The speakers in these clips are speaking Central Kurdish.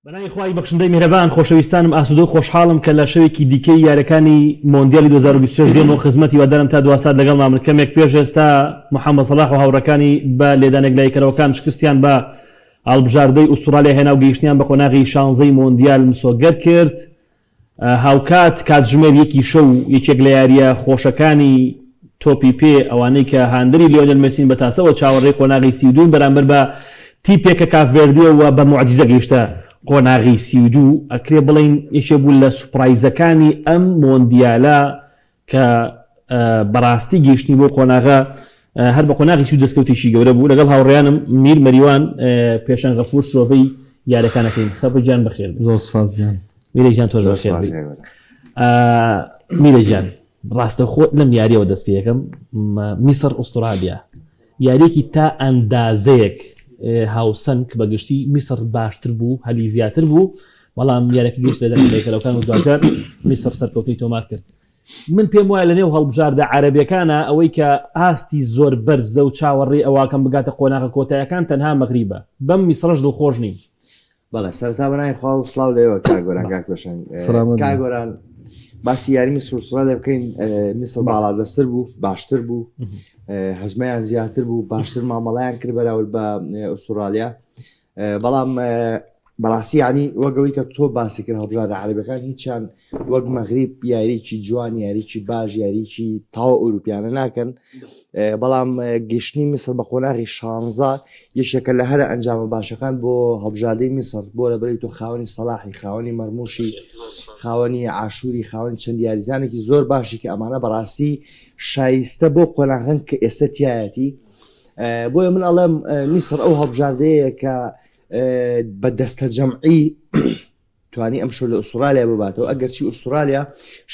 بەناوی خوای بەخشندەی میهرەبان خۆشەویستانم ئاسودە و خۆشحاڵم کە لە شەوێکی دیکەی یاریەکانی مۆندیالی 2026 دێنەوە خزمەتی وادارم تا دو سات لەگەڵ مامرکەمێک پێش ئێستا محەممەد سەلاح و هاوڕەکانی بە لێدانێک لایکەرەوەکان شکستیان بە ئەڵبژاردەی ئوسترالیا هێنا و گەیشتیان بە قۆناغی 16ی مۆندیال مسۆگەر کرد. هاوکات کاتژمێر یەکی شەو یەکێک لە یاریە خۆشەکانی تۆپی پێ ئەوانەی کە هاندری لیۆنێل مێسین بە تاسەوە چاوەڕێی قۆناغی 32 بەرامبەر بە تیپێکە کاپڤێردیەوە بە موعجیزە گەیشتە قۆناغی 32 ئەکرێ بڵین یەکێ بوو لە سوپرایزەکانی ئەم مۆندیالە کە بەڕاستی گەیشتنی بۆ قۆناغە هەر بە قۆناغی 32 دەستکەوتێکی گەورە بوو. لەگەڵ هاوڕێیانم میر مەریوان پێشەنگ غەفور شۆڤەی یاریەکانەکەین. خەبەرجان بەخێر. زۆر سپاسیان. میرەجان تۆش بەخێر. میرەجان ڕاستە خۆت لەم یاریەوە دەست پێ یەکەم. میسر ئوسترالیا یاریەکی تا ئەندازەیەک هاوسەنگ بەگشتی میسر باشتر بوو هەلی زیاتر بوو، بەڵام یاریەکە گەشت لەکەلەکان و دوجار میسر سەرکەوتنی تۆمار کرد. من پێم وایە لە نێو هەڵبژاردە عەرەبیەکانە ئەوەی کە ئاستی زۆر بەرزە و چاوەڕێی ئەواکەم بگاتە قۆناغە کۆتاییەکان تەنها مەغریبە. بەم میسرەش دڵخۆش نیم. بەڵێ سەرەتا بەناوی خوا و سڵاو لێوە کاگۆران کاک بەشەنگ. کاگۆران باسی یاری میسر ئوسترالیا بکەین. میسر باڵادەستر بوو، باشتر بوو، هەزمەیان زیاتر بوو، باشتر مامەڵەیان کرد بەراورد بە ئوسترالیا. بەڵام بەڕاستی ینی وەگەوەی کە تۆ باسی کرد هەڵبژاردە عەرەبیەکان هیچیان وەک مەغریب یاریکی جوان، یاریکی باش، یاریکی تاوە ئەوروپیانە ناکەن. بەڵام گەیشتنی میسر بە قۆناغی 16 یەکێکە لە هەرە ئەنجامە باشەکان بۆ هەڵبژاردەی میسر، بۆ لەبەری تۆ خاوەنی سەلاحی، خاوەنی مەرموشی، خاوەنی عاشوری، خاوەنی چەند یاریزانێکی زۆر باشی کە ئەمانە بەڕاستی شایستە بۆ قۆناغن کە ئێستا تایەتی. بۆیە من ئەڵێم میسر ئەو هەڵبژاردەیە کە بە دەستە جەمعی توانی ئەمشۆ لە ئوسترالیا بباتەوە، ئەگەرچی ئوسترالیا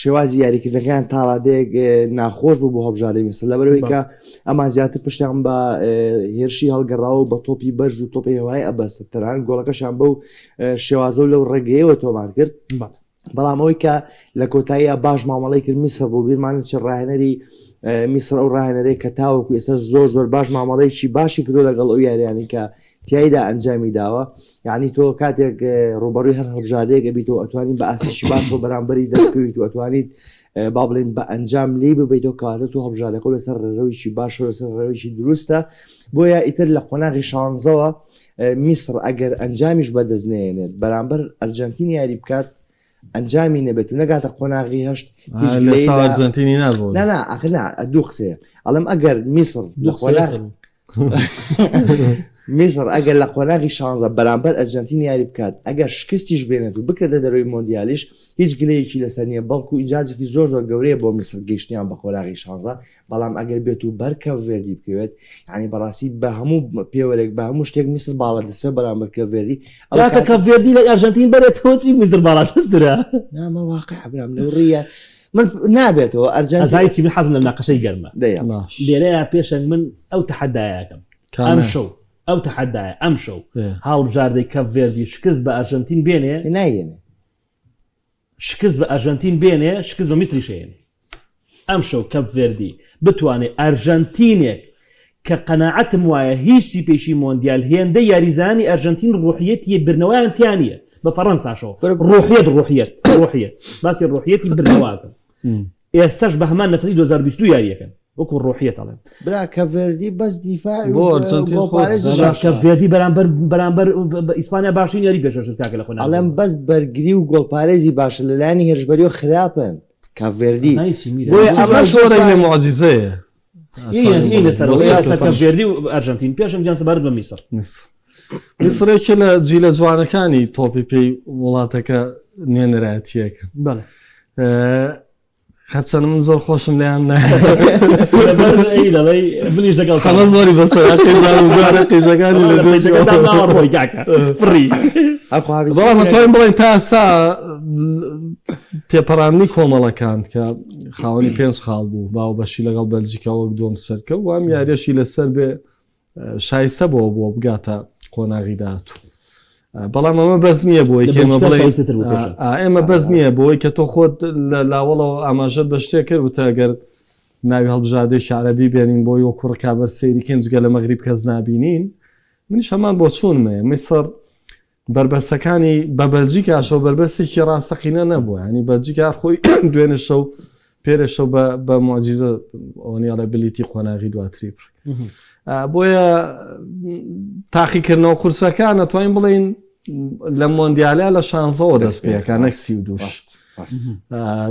شێوازی یاریکردنەکان تا ڕادەیەک ناخۆش بوو بۆ هەڵبژاردەی میسر، لەبەرەوەی کە ئەمان زیاتر پشتیان بە هێرشی هەڵگەڕاوە بە تۆپی بەرز و تۆپی هەوای ئەبەستە تەنانەت گۆڵەکەشان بەو شێوازە و لەو ڕێگەیەوە تۆمار کرد. بەڵام ئەوەی کە لە کۆتاییە باش مامەڵەی کرد میسر بۆ بیرمانێت چ ڕاهێنەری میسر ئەو ڕاهێنەرەی کە تاوەکو ئێستا زۆر زۆر باش مامەڵەیەکی باشی کردو لەگەڵ ئەو یاریانی کە تیایدا ئەنجامی داوە. یعنی تۆ کاتێک ڕوبەڕووی هەر هەڵبژاردەیەک ئەبییتەوە ئەتوانین بە ئاسیشی باش و بەرامبەری دەستکەویت و ئەتوانیت با بڵێن بە ئەنجام لی ببیتەوە کاتە تو هەڵبژاردەکە لەسەر ڕێڕەوێکی باش و لەسەر ڕێوێکی دروستە. بۆیە ئیتر لە قۆناغی 16ەوە میسر ئەگەر ئەنجامیش بەدەستنێنێت بەرامبەر ئەرجەنتین یاری بکات ئەنجامی نەبێت و نەگاتە قۆناغی هەشت ئەرجەنتینی نابوو. نا ئەخنا دوو قسەیە ئەڵم ئەگەر میسر میسر ئەگەر لە قۆناغی 16 بەرامبەر ئەرجەنتین یاری بکات ئەگەر شکستیش بێنێت و بکرێتە دەروی مۆندیالیش هیچ گلەیەکی لەسەر نییە، بەڵکو ئینجازێکی زۆر زۆر گەورەیە بۆ میسر گەیشتیان بە قۆناغی 16. بەڵام ئەگەر بێت و بەر کەپڤێردی بکەوێت ینی بەڕاستی بە هەموو پێوەرێک بە هەموو شتێک میسر باڵادەستە بەرامبەر کەپڤێردی. کە کەپڤێردی لە ئەرجەنتین بەرێتەوە چی میسر باڵادەسترە؟ نامە واقع برام لەو ڕێیە من نابێتەوە ئەرجەنتین چی من حەزم لە مناقەشەی گەرمە لێرەیە پێشەنگ من ئەو تەحەدایەکەم ئەم شەو ئەو تەحەدایە ئەم شەو هەڵبژاردەی کەپڤێردی شکست بە ئەرجەنتین بێنێ نایێنێ، شکست بە ئەرجەنتین بێنێ شکست بە میسری شێنێ. ئەم شەو کەپڤێردی بتوانێت ئەرجەنتینێک کە قەناعەتم وایە هیچی پێشی مۆندیال هێندە یاریزانی ئەرجەنتین ڕوحیەتی برنەوەیان تیانە بە فەڕەنساشەوە ڕوحیەت باسی ڕوحیەتی برنەواکەم. ئێستاش بە هەمان نەفەتی 2022 یاریەکەن وەکو ڕوحیەت ئەڵێن برا کەپڤێردی بەس دیفاع کەپڤێردی بەرامبەر ئیسپانیا باشین یاری پێشەشت کاکە لە خۆ ئەڵێم بەس بەرگری و گۆڵپارێزی باشە لەلایەنی هێرشبەریەوە خراپن کەپڤێردی. بۆیە ئەمە شۆڕێک لە موعجیزەیە لەسەر کەپڤێردی و ئەرجەنتین. پێشم گیان سەبارەت بە میسر. میسرێکی لە جیلە جوانەکانی تۆپی پێی وڵاتەکە نوێنەرایەتیەکە. بەڵێ هەرچەند من زۆر خۆشم لیان منیش دەگەڵ خەڵە زۆری بەسەرقیژەکانی بەڵام توانین بڵێن تا ئێستا تێپەڕاندنی کۆمەڵەکان کە خاوەنی 5 خاڵ بوو باو بەشی لەگەڵ بەلجیکا وەک دووەم سەرکە و ئەم یاریەشی لەسەر بێ شایستە بۆ بگاتە قۆناغی داهاتوو. بەڵام ئەمە بەس نییە بۆی ئێمە بەس نییە بۆی کە تۆ خۆت لە لاوەڵەوە ئاماژەت بە شتێک کرد وتە ئەگەر ناوی هەڵبژاردەی عەرەبی بێنین بۆی وەکو ڕکابەر سەیری کەنجگە لە مەغریب کەس نابینین منیش هەمان بۆ چوونمێ. میسر بربەستەکانی بە بەلجیکاشەوە بربەستێکی ڕاستەقینە نەبووە، ینی بەلجیکا خۆی دوێنێ شەو پێرە شەو بە معجیزە ئەوەنیاڵە بلیتی قۆناغی دواتری بۆیە تاقیکردنەوە قورسەکان نەتوانین بڵین لە مۆندیالیا لە 16ەوە دەست پێەکە نەک 32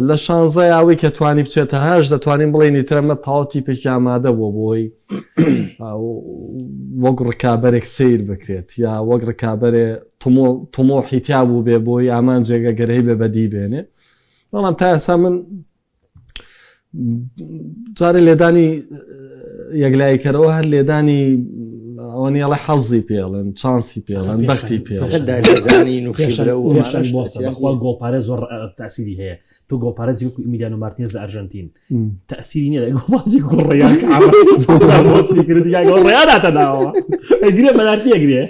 لە 16 ئەوەی کە توانی بچێتە هەش دەتوانین بڵێنی ترەمە تاوەتی پێکی ئامادە بۆ بۆی وەک ڕکابەرێک سیر بکرێت یا وەک ڕکابەرێ تمۆحی تیا بوو بێ بۆی ئامان جێگە گەرەی بێ بەدی بێنێ. بەڵام تا ئێستا من جارێ لێدانی یەکلاییکەرەوە هەر لێدانی ئەوەنیڵە حەزی پێڵن چانسی پێڵن بەختی پێڵخوا گۆپارە زۆر تاسیری هەیە تۆ گۆپارێزی وەکو ئیمیلیانۆ مارتینز لە ئەرژەنتین تاسیری نیە گۆبازی گۆڕیانڕیاناتە ناوە ئەگرێ بەناردی ئەگرێ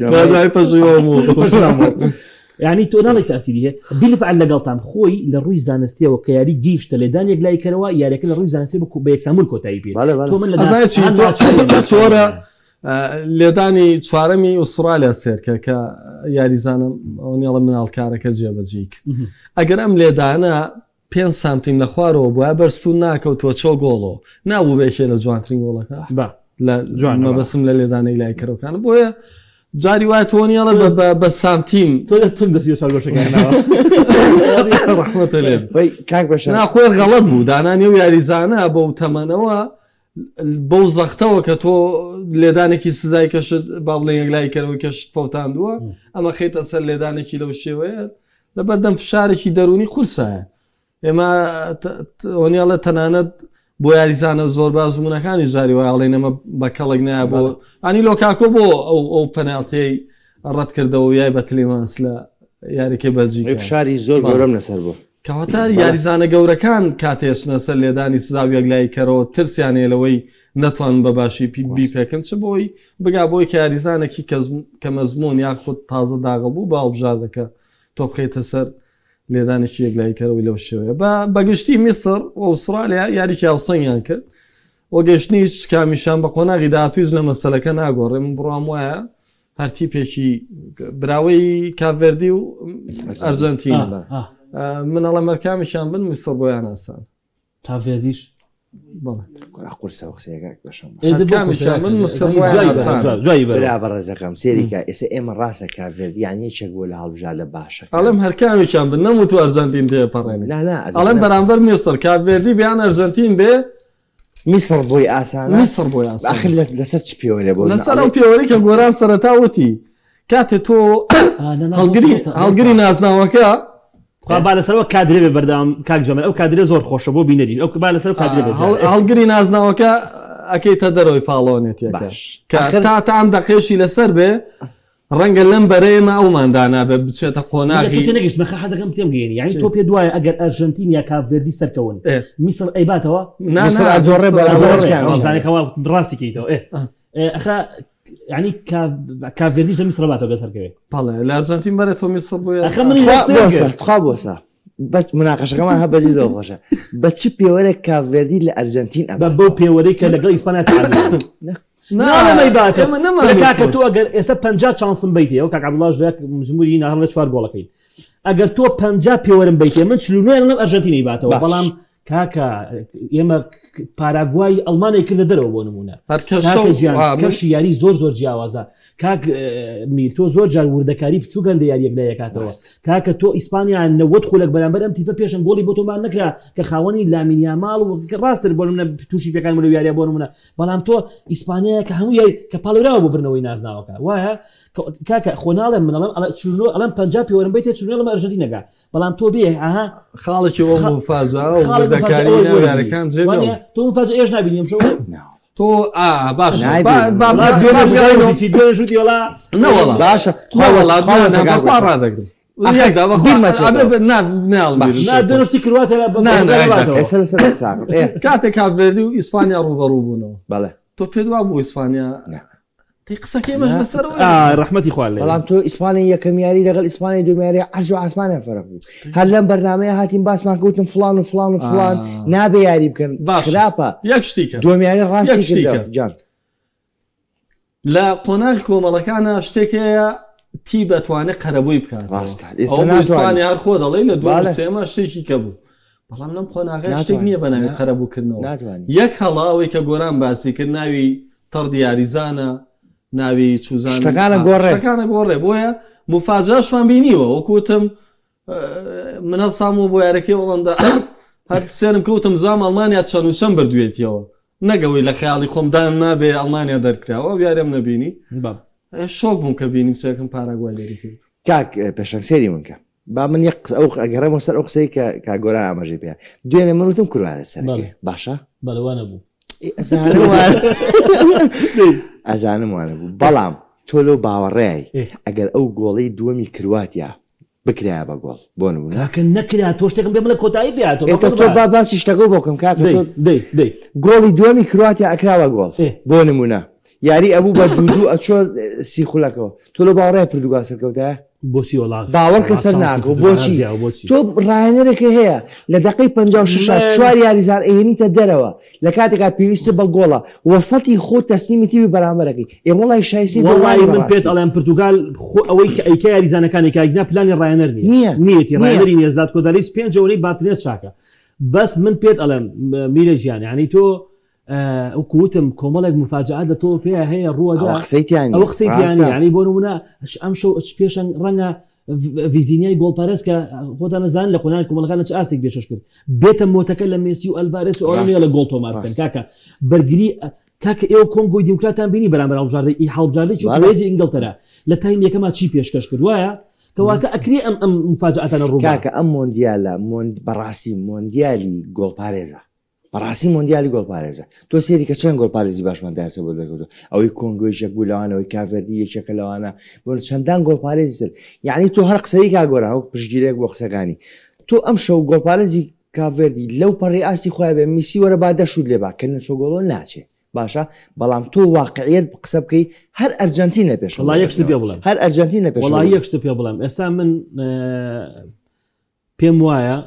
یعنی تۆ ناڵی تاسیری هەیە بیلفعل لەگەڵتان خۆی لە ڕووی زانستیەوە کە یاری گیشتە لێدان یەکلاییکەرەوە یاریەکە لە ڕووی زانستی بە یەکسامول کۆتایی پێ تۆرە لێدانی چوارەمی ئوسترالیا سێرکە کە یاریزانم ئەوەنیڵە مناڵکارەکە جێبەجێیک ئەگەر ئەم لێدانە 5 سانتیم لە خوارەوە بووە بەرستون ناکەوتوە چۆ گۆڵەوە نابوو بێکێ لە جوانترین گۆڵەکە لە جوانمە بەسم لە لێدانەی لایکەرەوەکان بۆیە جاری وای تۆنیاڵە بە سانتیم تۆ تم دەستی چاگۆشەکانەوە ڕەحمەتە لێ ناخۆر غەڵەت بوو دانانی و یاریزانە بەو تەمەنەوە بەو زەختەوە کە تۆ لێدانێکی سزای کەشت با بڵێ یەکلاییکەرەوەی کەشت فەوتاندووە ئەمە خەیتە سەر لێدانێکی لەو شێوەیە لە بەردەم فشارێکی دەرونی قورسایە ئێمە ئەوەنیاڵە تەنانەت بۆ یاریزانە زۆر بازبوونەکانی جاری وای ئەڵێنەمە بە کەڵێک نایە بۆ ئانی لۆکاکۆ بۆ ئەو پەنالتەی ڕەت کردەوە یای بە تلێمانس لە یاریکەی بەلجیکا فشاری زۆر گەورەم لەسەر بوو کەواتە یاریزانە گەورەکان کاتێشنە سەر لێدانی سزا و یەکلاییکەرەوە ترسیانێ لەوەی نەتوان بە باشی بیپێکن چ بۆی بگا بۆی کە یاریزانێکی کە مەزمون یاخود تازە داغە بوو با بژاردەکە تۆ بخەیتە سەر لێدانێکی یەکلاییکەرەوەی لەو شێوەیە بەگشتی میسر و ئوسترالیا یاریکی هاوسەنگیان کرد و گەشتنی هیچ کامیشان بە قۆناغی داهاتوویش لە مەسەلەکە ناگۆڕێ من بڕام وایە هەرتیپێکی براوەی کاڤێردی و ئەرجەنتین منەڵە مەرکامیشان بن میسر بۆیان ئاسان کاڤێردیش قورسە قسەیەک بەشم برا بە ڕێزەکەم سێریکە ئێستا ئێمە ڕاستە کاڤێردی یانی یەکێک بۆ لە هەڵبژار لە باشە ئەڵێم هەرکامیشان بن نەموت و ئەرجەنتین تێپەڕێنێ ئەڵێم بەرامبەر میسر کاڤێردی بیان ئەرجەنتین بێ میسر بۆی ئاسانە میسر بۆی ئاسان ئاخر لەسەر چ پێوەیە بۆ لەسەر ئەو پێوەی کە گۆران سەرەتا وتی کاتێ تۆ هەڵگری نازناوەکە با لەسەرەوە کادرێ بێ بەردەوام کاک جەمەل ئەو کادرێ زۆر خۆشە بۆ بینەرین ئەو با لەسەر کادرێ بێ هەڵگری نازناوەکە ئەکەیتە دەرەوەی پاڵۆنێتیەکە تاان دەقێشی لەسەر بێ ڕەنگە لەم بەرەیەمە ئەوماندانا بێ بچێتە قۆناغی تێنەگەشت مەخە حەزەکەم تێم گەێنی یعنی تۆ پێ دوایە ئەگەر ئەرژەنتین یا کاڤێردی سەرکەون میسر ئەیباتەوە ڕاستی کەیتەوە ئەخا یعنی کاڤێردیش لە میسر باتەوە بەسەرکەوێ پاڵێ لە ئەرجەنتین بەرێتەوە میسر بۆیە خوا بۆسە مناقەشەکەمان هەبەری زۆر خۆشە بە چ پێوەرێک کاڤێردی لە ئەرجەنتین بە بەو پێوەرەی کە لەگەڵ ئیسپانیا نامەی باتە کاکە تۆ ئەگەر ئێستا 50 چانسم بیتێ ئەو کاک عەبدوڵڵاش مجموعی ناهەڵ لە 4 گۆڵەکەی ئەگەر تۆ 50 پێوەرم بیتێ من 49 لەم ئەرژەنتینی باتەوە بەڵام کاکە ئێمە پاراگوای ئەڵمانی کردە دەرەوە بۆ نمونە کەشی یاری زۆر جیاوازە کاک میر تۆ زۆر جار وردەکاری بچوو گەندە یاریەک لایەکاتەوە کاکە تۆ ئیسپانیا 90 خولێک بەرامبەر ئەم تیپە پێشن گۆڵی بۆ تۆمان نەکرا کە خاوەنی لامین یامال و ڕاستتر بۆ منە تووشی پێکان لە یاریە بۆ نمونە بەڵام تۆ ئیسپانیا کە هەموو کە پاڵراوە بۆ برنەوەی نازناوەکە وایە کاکە خۆناڵم منەڵم ئەڵم 50 پێوەرم بیتێ چونێ لەمە ئەرژەنتینەکە بەڵام تۆ بێ ئاها خاڵێکی ئەو مفازا و وردەکاریەکان جێ تۆ مفاز ئێش نبینیم شەو تۆ باش باشە ڕادەگرم دەشتی کرواتە کاتێک کاڤێردی و ئیسپانیا ڕوبەڕوو بوونەوە بەڵێ تۆ پێ دووا بوو ئیسپانیا قسەکەی مەش لەسەر ڕەحمەتی خوالێ بەڵام تۆ ئیسپانی یەکەم یاری لەگەڵ ئیسپانی دومیاری عەرز و ئاسمانیان فەرق بوو هەر لەم بەرنامەیە هاتین باسمان کەوتن فڵان و فڵان و فڵان نابێ یاری بکەن خراپە یەک شتێکە دومیاری ڕاستی جان لە قۆناغی کۆمەڵەکانە شتێکەیە تی دەتوانێت قەرەبووی بکات ڕاستە ئێستانی هەر خۆ دەڵێ لە دو سێمە شتێکی کە بوو بەڵام لەم قۆناغی شتێک نییە بەناوی قەرەبووکردنەوە یەک هەڵاوەی کە گۆران باسی کرد ناوی تەڕ دیاریزانە ناوی چوزان شتەکانە گۆڕێ بۆیە مفاجاشمان بینیوە وەکوتم منە سام و بۆ یارەکەی وڵندا هەر سێرم کەوتم زام ئەڵمانیا چەند و چەند بردوێتیەوە نەگەوەی لە خیاڵی خۆمدان نابێ ئەڵمانیا دەرکراوە یارێم نەبینی شۆک بووم کە بینیم سێکم پاراگوای لێری کرد کاک پێشنگ سێری منکە با من ئەو ئەگەڕێمە سەر ئەو قسەی کە کاگۆران ئاماژەی پێ دوێنێ من وتم کوروانە سەر باشە بەڵەوانە بوو ئەزانم وانە بوو بەڵام تۆ لەو باوەڕێی ئەگەر ئەو گۆڵەی دووەمی کرواتیا بکرایە بە گۆڵ بۆ نمونە کاکە نەکرا تۆ شتێکم پێ بڵێ کۆتایی بێتەوە تۆ باسی شتەکە بۆکەم کاکە گۆڵی دووەمی کرواتیا ئەکراوە گۆڵ بۆ نمونە یاری ئەبوو بە دوو ئەچۆ سیخولەکەەوە تۆ لە باوەڕێ پردوگا سەرکەوتە بۆچی وڵات باوەڕ کە سەر ناکە بۆچی تۆ ڕایەنەرێکە هەیە لە دقەی 56 چوار یاریزان ئەهێنیتە دەرەوە لە کاتێکا پێویستە بە گۆڵە وەسەتی خۆ تەسلیمیتیوی بەرامبەرەکەی وڵی شایستی وڵی من پێت ئەڵێن پرتوگال ئەوەی ئەیکە یاریزانەکانی کاگنا پلانی ڕایەنەر نیەتی ڕایەنەری نێزداد کۆداریس 5 باتنێت چاکە بەس من پێت ئەڵێن میرە ژیان ینی تۆ وەکوتم کۆمەڵێک مفاجعات لە تۆ پێ هەیە ڕووەدا ئەوە قسەیتیانی ینی بۆ نمونە ئەم شەو پێشەن ڕەنگە ڤیزینیای گۆڵپارێز کە خۆتان نەزان لە خۆنان کۆمەڵەکانە چ ئاسێک بێشش کرد بێتە مۆتەکە لە مێسی و ئەلڤارێس و ئەوانەیە لە گۆڵ تۆمار بکەن کاکە بەرگری کاکە ئێوە کۆنگۆی دیموکراتان بینی بەرامبەر هەڵبژاردەی هەڵبژاردەی چۆنێزی ئینگلتەرا لە تایم یەکەما چی پێشکەش کرد وایە کەواتە ئەکری ئەم مفاجعاتانە ڕوو کاکە ئەم مۆندیالە بەڕاستی مۆندیالی گۆڵپارێزە بەڕاستی مۆندیالی گۆڵپارێزە تۆ سێری کە چەند گۆڵپارێزی باشمەداسە بۆ دەکەوتەوە ئەوەی کۆنگۆی یەک بوو لەوانەوەی کافردی یەکێکە لەوانە بۆ چەندان گۆڵپارێزی سر یعنی تۆ هەر قسەی کاگۆران وەک پشتگیرێک بۆ قسەکانی تۆ ئەم شەو گۆڵپارێزی کافردی لەو پەڕی ئاستی خۆی بێ میسی وەرە با دەشود لێ باکە نەچۆ گۆڵۆ ناچێ باشە بەڵام تۆ واقعیت قسە بکەی هەر ئەرجەنتینە پێش وڵای یەکشت پێ بڵێم هەر ئەرجەنتینە پێش وڵای یەکشت پێ بڵێم ئێستا من پێم وایە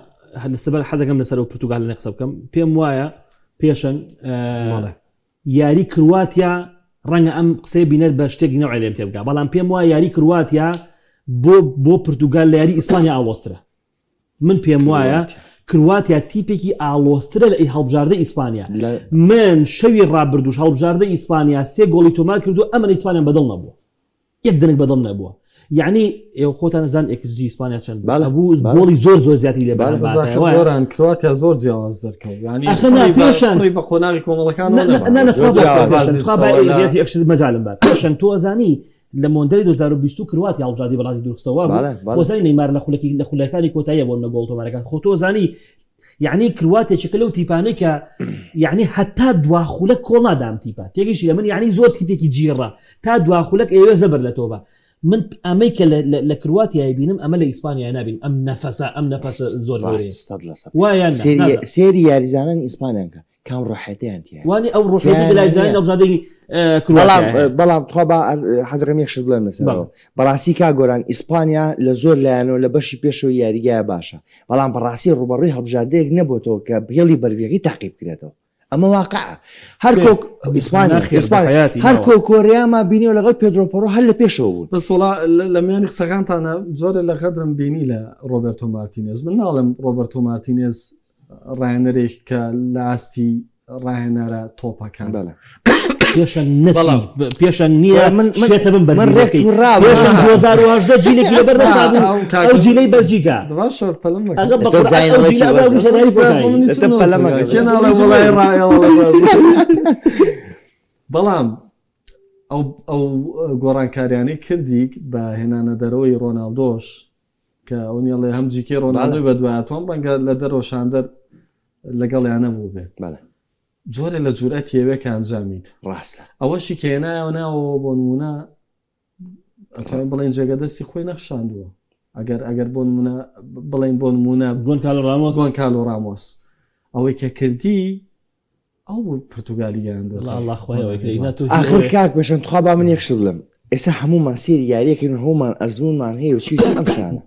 لەسەر حەزەکەم لەسەر و پرتوگال لە قسە بکەم پێم وایە پێشن یاری کرواتیا ڕەنگە ئەم قسەی بینەر بە شتێکی نەوعی لێم پێ بکە بەڵام پێم وایە یاری کرواتیا بۆ پرتوگال لە یاری ئیسپانیا ئاڵۆسترە من پێم وایە کرواتیا تیپێکی ئاڵۆسترە لە هەڵبژاردە ئیسپانیا من شەوی ڕابردوش هەڵبژاردە ئیسپانیا 3 گۆڵی تۆمار کردو ئەمە ئیسپانیا بەدڵ نەبووە یەک دەنگ بەدڵ نەبووە یعنی ئێوە خۆتان نەزان XG ئیسپانیا چەند بوو گۆڵی زۆر زیاتری لێ بەران کرواتیا زۆر جیاواز دەرکەوت ینی پێشان بە قۆناغی کۆمەڵەکان مەجالم بە پێشەن تۆ ئەزانی لە مۆندەری 2020 کرواتیا هەڵبژاردی بەڕاستی دوورخستەوە خۆزانی نەیمار لە خولەکانی کۆتاییە بۆ نە گۆڵ تۆمارەکان خۆ تۆ زانی یعنی کرواتێکە لەو تیپانەی کە یعنی هەتا دواخولەک کۆڵ نادام تیپە تێگەیشتی لە من یعنی زۆر تیپێکی جیڕە تا دواخولەک ئێوە زەبەر لە تۆبە من ئەمەی کە لە کرواتیای بینم ئەمە لە ئیسپانیا نبین ئەم نەفەسە زۆر وایە سێری یاریزانانی ئیسپانیانکە کام ڕۆحەتیان وانی ئەو ڕۆحەتی لایزانی دەبژادەی بەڵام تۆ حەزەکەم یەکشت بڵێم لەسەرەوە بەڕاستی کا گۆران ئیسپانیا لە زۆر لایەنەوە لە بەشی پێشەوە یاریگایە باشە بەڵام بەڕاستی ڕوبەڕووی هەڵبژاردەیەک نەبووەوە کە بهێڵی بەرگەکەی تاقیب بکرێتەوە ئەمە واقعە هەر کۆک ئیسپانیا هەر کۆریاما بینیەوە لەگەڵ پێدرۆپۆرۆ هەر لە پێشەوە بوو بەسڵا لە میانی قسەکانتانە جۆرە لە قەدرم بینی لە ڕۆبەرتۆ مارتینێز من ناڵم ڕۆبەرتۆ مارتینێز ڕایەنەرێک کە لە ئاستی ڕایەنەرە تۆپەکان پێشەن نییە شێتە بن بەرەکەی پێشەن 2010 جیلێکی لە بەردەسا بوو ئەو جیلەی بەرجیکا بەڵام ئەو گۆڕانکاریانەی کردی بە هێنانە دەرەوەی ڕۆناڵدۆش کە ئەو نیڵێ هەم جیکێ ڕۆناڵدۆی بەدوایەتۆم ڕەنگە لە دەرۆشاندەر لەگەڵیانە بوو بێت جۆرە لە جورئەت هێوەیە کە ئەنجامیت ڕاستە ئەوەشی کێنایەوە ناوەوە بۆ نمونە ئەتوانین بڵێن جێگە دەستی خۆی نەخشاندووە ئەگەر بۆ نمونە بڵێن بۆ نمونە گۆنکالۆ ڕامۆس ئەوەی کە کردی ئەو پرتوگالی آخر کاک بەشەن تخوا با من یەکشت بڵێم ئێستا هەمومان سێری یاریەکەین هەمومان ئەزمونمان هەیە و چیزی ئەم شانە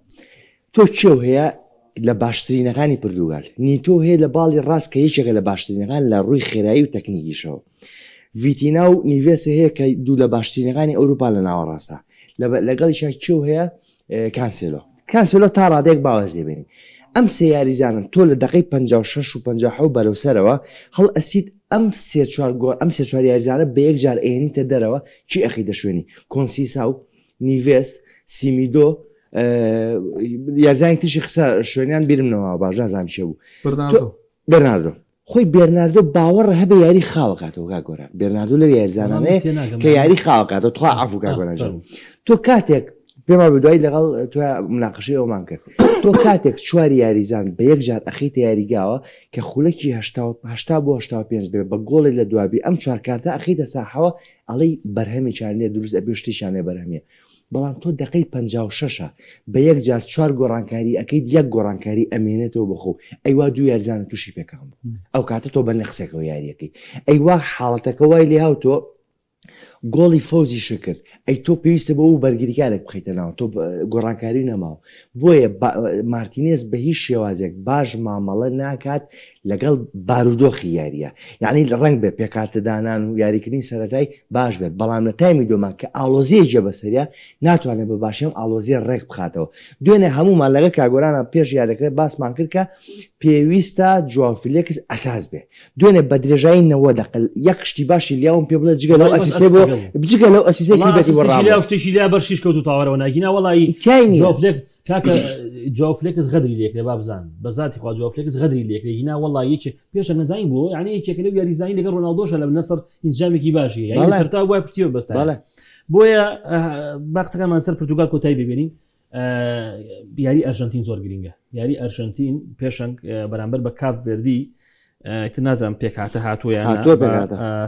تۆ چێو هەیە لە باشترینەکانی پرتوگال نیتۆ هەیە لە باڵی ڕاست کە یەکێکە لە باشترینەکان لە ڕووی خێرایی و تەکنیکیشەوە ڤیتینا و نیڤێسە هەیە کە دوو لە باشترینەکانی ئەوروپا لە ناوەڕاستە لەگەڵیشا چێو هەیە کانسێلۆ تا ڕادێک باوەش دەبێنی ئەم سێ یاریزانن تۆ لە دقی 56 و 57 بەرەوسەرەوە هەڵ ئەسید ئەم سێ چوار یاریزانە بە یەک جار ئێنیتە دەرەوە چی ئەخی دەشوێنی کۆنسیسا و نیڤێس سیمیدۆ یازانی تشی خسە شوێنیان بیرمنەوە باژان زانامچێ بوو بەرناردۆ خۆی بێرناردۆ باوەڕ هەبێ یاری خاوەکاتەوە کاگۆرە بێرناردۆ لەو یاریزانانەیە کە یاری خاوەکاتەوە تو عفو کاگۆرانجە تۆ کاتێک پێما بەدوای لەگەڵ تو مناقشەی ئەومان کرد تۆ کاتێک چواری یاریزان بە یەک جار ئەخیتە یاریگاوە کە خولەکی 80 بۆ 85 بێ بە گۆڵی لە دوابی ئەم چوار کارتە ئەخیتە ساحەوە ئەڵەی بەرهەمی چانێ دروست ئەبێ شتیشانێ بەرهەمیە بەڵام تۆ دقی 56 بە یەک جار چوار گۆڕانکاری ئەەکەیت یەک گۆڕانکاری ئەمێنێتەوە بخۆ ئەیوا دوو یارزانە تووشی پێکەم ئەو کاتە تۆ بە نەخسێکەوە یاریەکەی ئەیوا حاڵەتەکە وای لێ هاو تۆ گۆڵی فەوزی شکرد ئەی تۆ پێویستە بۆ و بەرگریکارێک بخیتە ناو تۆ گۆڕانکاری نەماوە بۆیە مارتینێز بە هیچ شێوازێک باش مامەڵە ناکات لەگەڵ بارودۆخی یاریە یعنی ڕنگ بێ پێکاتدانان و یاریکردنی سەرەتای باش بێت بەڵام لە تایمی دۆمان کە ئالۆزیە جێ بەسەریا ناتوانێت بە باشیم ئالۆزیە ڕێک بخاتەوە دوێنێ هەمومان لەگە کاگۆرانە پێش یاریەکە باسمان کرد کە پێویستە جوافلێکس ئەساس بێ دوێنێ بە درێژایی 90 دقل یەک شتی باشی لیاوم پێ بڵێ جگە لەو ئەسیستێ بۆ بجگە لەو ئەسیستێکی بەتی وەڕام شتێکی لیا بەرشیش کەوت و تاوەرەوە ناگینا وەڵی جوافلێک کاکە جوافلێکس غەدری لێک لێ با بزان بە ذاتی خوا جوافلێکس غەدری لێک لێگینا وەڵی یەک پێشە نەزانین بۆ یعنی یەکێکە لەو یاریزانی لەگەڵ ڕۆناڵدۆشە لە نەسەر ئینجامێکی باشی یعنی سەرتا وای پرتیوە بەستە بۆیە باقسەکانمان سەر پرتوگال کۆتایی ببینین یاری ئەرژەنتین زۆر گرینگە یاری ئەرژەنتین پێشنگ بەرامبەر بە کاپ ڤێردی تر نازانم پێکاتە هاتوویان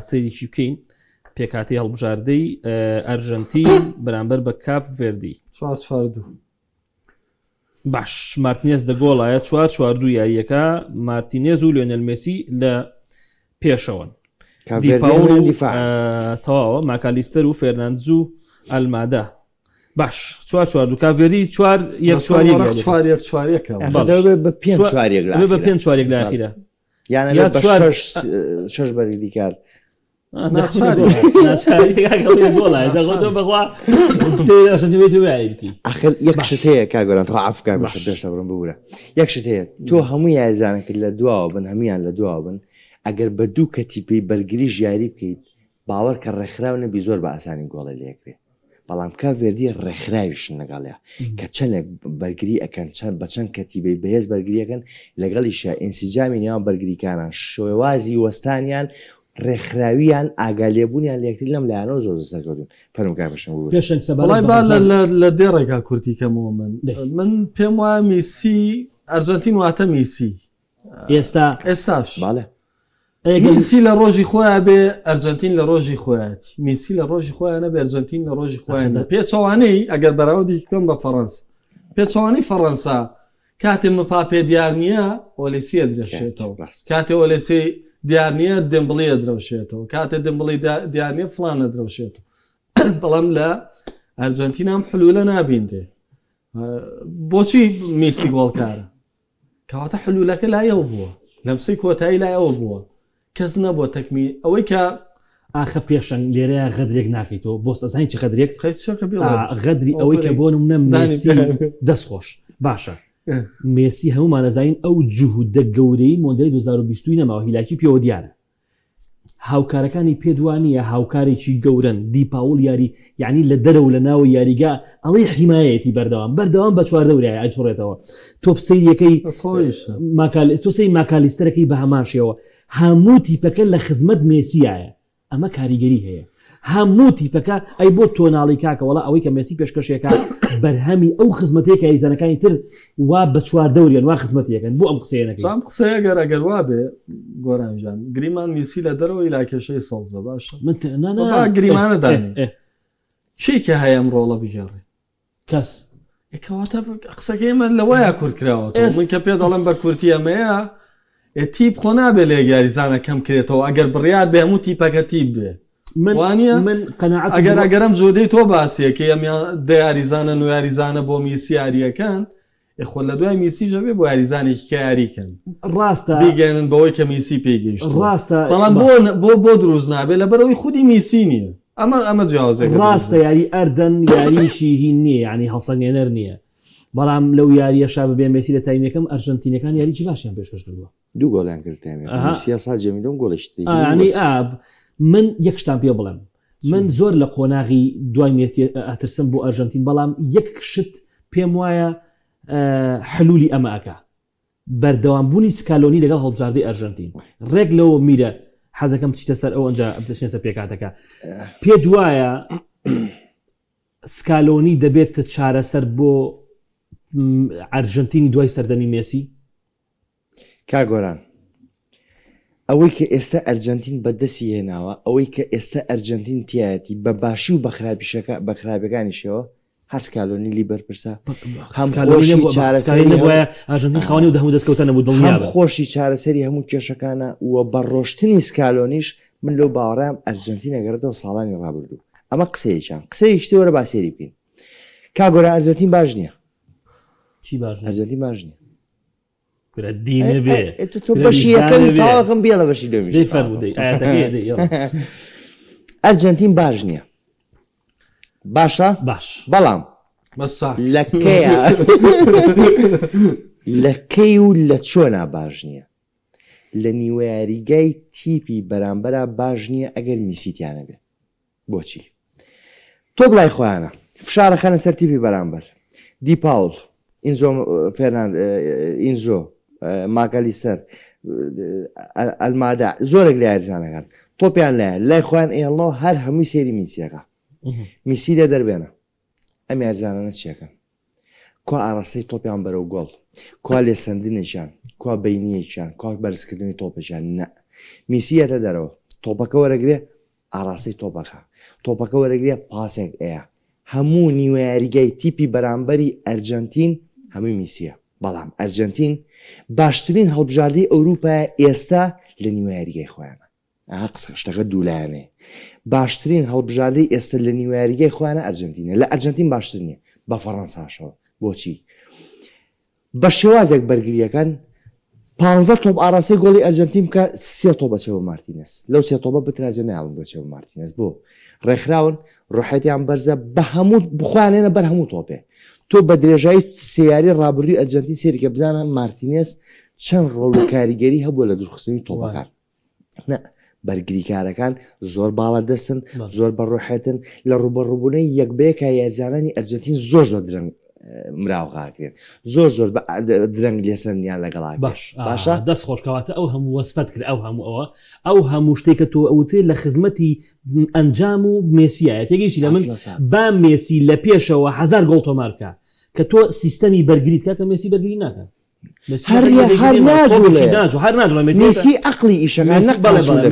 سەیریکی بکەین پێکاتی هەڵبژاردەی ئەرژەنتین بەرامبەر بە کاپ ڤێردی باش مارتینێز دەگۆڵایە 4-4-2 یاریەکە مارتینێز و لیۆنێل مێسی لە پێشەوەن تەواوە ماکالیستەر و فێرناندز و ئەلمادا باش 4-4-2 کاڤێردی 4-1-4 بە 5-4 لە ئاخیرە یانە 6 بەریدیکار ئەخر یەک شت هەیە کاگۆران تۆ عەفو باشە پێشتا بڕم ببوورە یەک شت هەیە تۆ هەموو یاریزانەکە لە دواوە بن هەمویان لە دواوە بن ئەگەر بە دوو کەتیپەی بەرگری ژیاری بکەیت باوەڕ کە ڕێکخراو نەبی زۆر بە ئاسانی گۆڵی لێکرێ بەڵام کاڤێردی ڕێکخراویشن لەگەڵەیە کە چەندێک بەرگری ئەەکەن بە چەند کەتیبەی بەهێز بەرگریەکەن لەگەڵیشە ئینسیجامی نێوان بەرگریکانان شێوازی وەستانیان ڕێکخراویان ئاگالێبوونیان لەکتری لەم لایەنەوە زۆر سەرکەوتون فەرموکار بەشم لە دێڕێکا کورتیکەمەوە من پێم وایە میسی ئەرجەنتین واتە میسی ئێستاش میسی لە ڕۆژی خۆیان بێ ئەرجەنتین لە ڕۆژی خۆیاتی میسی لە ڕۆژی خۆیانە بێ ئەرجەنتین لە ڕۆژی خۆیانە پێچەوانەی ئەگەر بەراوردی بکەم بە فەڕەنسا پێچەوانەی فەڕەنسا کاتێ مپاپێ دیار نییە ئۆلیسیە درێژێتەوە کاتێ ئۆلیسی دیار نییە دەمبڵیە درەوشێتەوە کاتێ دەمبڵی دیارنیە فلانە درەوشێتەوە بەڵام لە ئەرجەنتینام حلولە نابیندێ بۆچی میسی گۆڵکارە کەواتە حلولەکە لایەوە بووە لەمسەی کۆتایی لایەوە بووە کەس نەبووە تەکمی ئەوەی کە ئاخە پێشنگ لێرەیە غەدرێک ناکەیتەوە بۆست ئەزانی چ غەدرێک غەدری ئەوەی کە بۆ نمونە مێسی دەستخۆش باشە مێسی هەمومان نەزانین ئەو جوهودە گەورەی مۆندەڵی 2020 نەماوە هیلاکی پێوە دیارە هاوکارەکانی پێدوانیە هاوکارێکی گەورن دیپاول یاری یعنی لە دەرەوە لە ناوە یاریگا ئەڵی حیمایەتی بەردەوام بە چوار دەورای ئەجڕێتەوە تۆپ سەیریەکەی تۆ سەی ماکالیستەرەکەی بە هەماشیەوە هەموو تیپەکە لە خزمەت مێسیایە ئەمە کاریگەری هەیە هەموو تیپەکە ئەی بۆ تۆناڵی کاکەوەڵا ئەوەی کە مێسی پێشکەشێکە بەرهەمی ئەو خزمەتێکە یاریزانەکانی تر وا بە چوار دەوریان وا خزمەتیەکەن بۆ ئەم قسەیەنەکەم قسەیە گەر وا بێ گۆرانجان گریمان میسی لە دەرەوەی لاکێشەی سەڵزە باشە گریمانەدانی چیکە هەیە ئەم ڕۆڵە بژێڕێ کەس کەواتە قسەکە ئێمە لەوەیە کورتکراوە من کە پێ دەڵێم بە کورتی ئەمەیە تیپ خۆ نابێ لە یاریزانە کەم کرێتەوە ئەگەر بڕیار بێ هەموو تیپەکە تیپ بێ من قەناعەت ئەگەرم زۆدەی تۆ باسیە کە ئەمیان دیاریزانە و یاریزانە بۆ میسی یاریەکەن خۆ لە دوای میسی ژەبێ بۆ یاریزانێکی کە یاریکەن ڕاستە بیگەێنن بەوەی کە میسی پێگەیشت ڕاستە بەڵام بۆ دروست نابێت لە بەرەوەی خودی میسی نییە ئەمە جیاوازێک ڕاستە یاری ئەردەن یاریشی هین نییە ینی هەڵسەنگێنەر نییە بەڵام لەو یاریەشا ببێ مێسی لە تایمەکەم ئەرژەنتینەکان یاریی باشیان پێشکەش کردووە 2 گۆڵیان کردێمی سیاسا جەمیدۆم گۆڵشتی ینی من یەک شتان پێ بڵێم من زۆر لە قۆناغی دوای مێتی ئەترسم بۆ ئەرژەنتین بەڵام یەک شت پێم وایە حلولی ئەمەکە بەردەوامبوونی سکالۆنی لەگەڵ هەڵبژاردەی ئەرژەنتین ڕێک لەوە میرە حەزەکەم بچیتە سەر ئەو ئەنجا بچێنە سەر پێکاتەکە پێ دوایە سکالۆنی دەبێت چارەسەر بۆ ئەرژەنتینی دوای سەردەمی مێسی کاگۆران ئەوەی کە ئێستا ئەرجنتین بەدەستی هێناوە ئەوەی کە ئێستا ئەرجنتین تایەتی بە باشی و بە خراپەکانیشەوە هەر سکالۆنی لی بەرپرسا ئەرژەنتین خاوەنی و دەهموو دەستکەوتە نەبوو دڵنیا خۆشی چارەسەری هەموو کێشەکانە وە بەڕۆشتنی سکالۆنیش من لەو باوەڕام ئەرجنتین ئەگەرێتەوە ساڵانی ڕابردوو ئەمە قسەیەکیان قسەیەکی وەرە باسێری بکەین کاگۆرە ئەرجنتین باش نییە چی باش ئەرجنتین باش نییە دینە بێ تۆ بەشی یەکەم تاوەکەم بێ لە بەشی دوێمیش ئەرجنتین باش نییە باشە باش بەڵام لە کەی و لە چۆنا باش نییە لە نیوەیاریگای تیپی بەرامبەرە باش نییە ئەگەر میسیتیانە بێت بۆچی تۆ بڵای خۆیانە فشارەخانە سەر تیپی بەرامبەر دی پاول ئینزۆ فێرناند ئینزۆ ماگەلیسەر ئەلمادا زۆرێک لە یاریزانەکان تۆپیان لایە لای خۆیان ئێڵۆ هەر هەمووی سێری میسیەکە میسی لێ دەربێنە ئەم یاریزانانە چیەکەن کوا ئاڕاستەی تۆپیان بەرەو گۆڵ کوا لێسەندنێکیان کوا بەینیەکیان کوا بەرزکردنی تۆپێکیان نە میسیەتە دەرەوە تۆپەکە وەرەگرێ ئاڕاستەی تۆپەکە وەرەگرێ پاسێک ئەیە هەموو نیوەیاریگای تیپی بەرامبەری ئەرجنتین هەمووی میسیە بەڵام ئەرجنتین باشترین هەڵبژاردەی ئەوروپای ئێستا لە نیوەیاریگای خۆیانە قسە شتەکە دوولایەنێ باشترین هەڵبژاردەی ئێستا لە نیوەیاریگای خۆیانە ئەرجنتینە لە ئەرجنتین باشتر نییە بە فەڕەنساشەوە بۆچی بە شێوازێک بەرگریەکان 15 تۆپ ئاراسی گۆڵی ئەرجنتین بکە 3 تۆ بەچەوە مارتینس لەو 3 تۆپە بترازێ ناڵم بچەوە مارتینس بۆ ڕێکخراون ڕۆحەتیان بەرزە بە هەموو بخوانێنە بەر هەموو تۆپێ تۆ بە درێژایی سیاری ڕابردووی ئەرجنتین سێریکە بزانە مارتینس چەند ڕۆڵ و کاریگەری هەبووە لە دوورخستنی تۆپەکان بەرگریکارەکان زۆر باڵە دەستن زۆر بەڕۆحەتن لە ڕوبەڕووبوونەی یەکبەیەکە یاریزانانی ئەرجنتین زۆر درەنگ مراوغاکرێن زۆر درەنگ لێسەندیان لەگەڵا باشە دەست خۆشکەواتە ئەو هەموو وەسفەت کرد ئەو هەموو شتێکە تۆ ئەوتێ لە خزمەتی ئەنجام و مێسیایە تێگەیشتی لە من با مێسی لە پێشەوە 1000 گۆڵ تۆمارکە کە تۆ سیستەمی بەرگریت کە مێسی بەرگری ناکە هەر ناجوڵێسی عقلی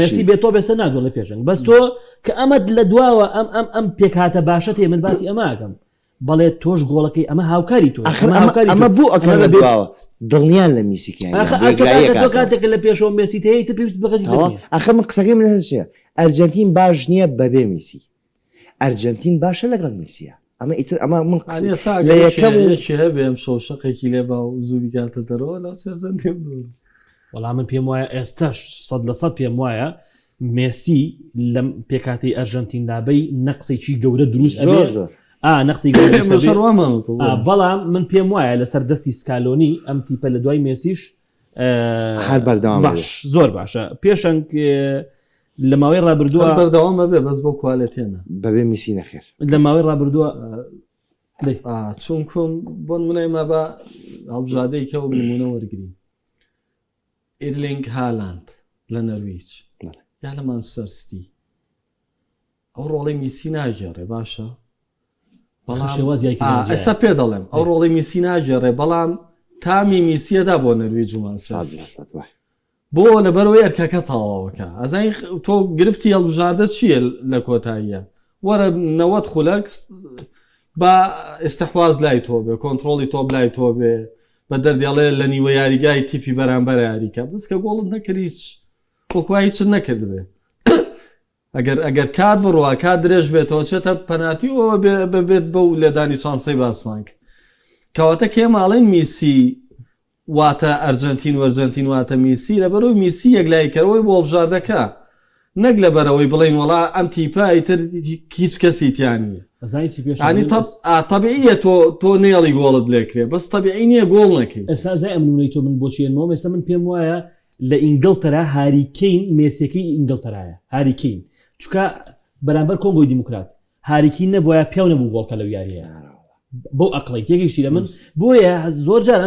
مێسی بێت تۆ بێسە ناجۆ لە پێشنگ بەس تۆ کە ئەمەد لە دواوە ئەم پێکاتە باشە تێ من باسی ئەماکەم بەڵێ تۆش گۆڵەکەی ئەمە هاوکاری تۆ ئەمە بوو ئەکەن لە دواوە دڵنیان لە میسیکیان کاتێک لە پێشەوە مێسی هەیە پێویست بەغەزیەوە ئەخە من قسەکەی من هەست چیە ئەرجنتین باش نییە بەبێ میسی ئەرجنتین باشە لەگەڵ میسیە ئەمە ئیتر ئەمە من هەبێم شەقێکی لێ با و زووی کاتە دەرەوە لا ئەرجنتین وەڵام من پێم وایە ئێستاش 100% پێم وایە مێسی لەم پێکاتی ئەرجنتین نابەی نەقسێکی گەورە دروست نەقسی بەڵام من پێم وایە لەسەر دەستی سکالۆنی ئەم تیپە لە دوای مێسیش هەر بەردەوام باش زۆر باشە پێشنگ لە ماوەی ڕابردووە بەردەوامە بێ بەس بۆ کوالەتێنە بەبێ میسی نەخێر لە ماوەی ڕابردووە چونکم بۆن منەیمە بە هەڵبژادەیکە و نمونە وەرگری ئیرلینگ هالاند لە نەرویج یا لە مانچستەر سیتی ئەو ڕۆڵی میسی ناگێڕێ باشە ئەستا پێ دەڵێم ئەو ڕۆڵی میسی ناگێڕێ بەڵام تامی میسیەدا بۆ نەرویج و مانچستەر بۆ لەبەرەوەی ئەرکەکە تەواوەکە ئەزای تۆ گرفتی هەڵبژاردە چییە لە کۆتاییە وەرە 90 خولەک بە ئێستەخواز لای تۆ بێ کۆنتترۆلی تۆ لای تۆ بێ بە دەردێڵێ لە نیوە یاریگای تیپی بەرامبەر یاریکە بەسکە گۆڵت نەکردیچ وەکوایی چ نەکرد بێ ئەگەر کات بڕوە کات درێژ بێتەوە چێتە پەناتی ئەوە بێت بەو لێدانی چانسەی باسمانک کەواتە کێ ماڵێن میسی واتە ئەرجنتین وەرجنتین واتە میسی لەبەرەوەی میسی یەکلایکەرەوەی بۆ هەڵبژاردەکە نەک لەبەرەوەی بڵین وڵا ئەم تیپای تر هیچ کەسی تیان نیە ینی تەبیعیە تۆ نێڵی گۆڵت لێکرێ بەس تەبیعی نییە گۆڵ نەکەی ئەسازای ئەمنونەی تۆ من بۆچێنمەوە مێستا من پێم وایە لە ئینگلتەرا هاریکەین مێسیەکەی ئینگلتەرایە هاریکەین چکە بەرامبەر کۆنگۆی دیموکرات هاریکین نەبووە پیاو نەبوو گۆڵکە لەو یاریە بۆ ئەقڵی تێگەیشتی لە من بۆیە زۆر جار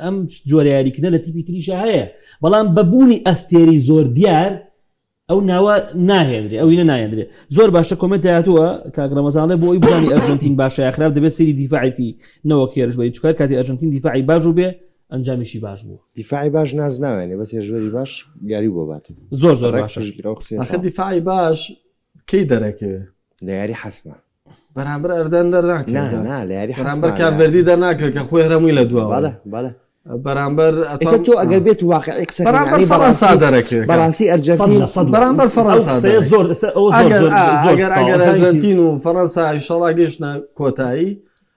ئەم جۆرە یاریکردنە لە تیپی تریشە هەیە بەڵام بەبوونی ئەستێری زۆر دیار ئەو ناوە ناهێنرێ ئەوینە نایەندرێ زۆر باشە کۆمنت هاتووە کاگرەمەزانڵێ بۆ ئەوی بزانی ئەرژەنتین باشە یاخراب دەبێت سەیری دیفاعی نەوە کێرشبەری چکار کاتی ئەرژەنتین دیفاعی باش بێ ئەنجامیشی باش بوو دیفاعی باش ناز ناوێنێ بەس هێژبەری باش یاری بۆ بات زۆر باشە ئەخە دیفاعی باش کەی دەرەکەوێ لە یاری حەسمە بەرامبەر ئەردەن دەرناکە لە یاری بەرامبەر کاڤێردی دەرناکە کە خۆی هەرەمووی لە دووە بەرامبەر تۆ ئەگەر بێت واقعی قسە بەرامبەر فەڕەنسا دەرەکەوێت بەڕاستی ئەرجەنتین بەرامبەر فەڕەنسا زۆر ئەگەر ئەرجەنتین و فەڕەنسا ئینشەڵا گەیشتە کۆتایی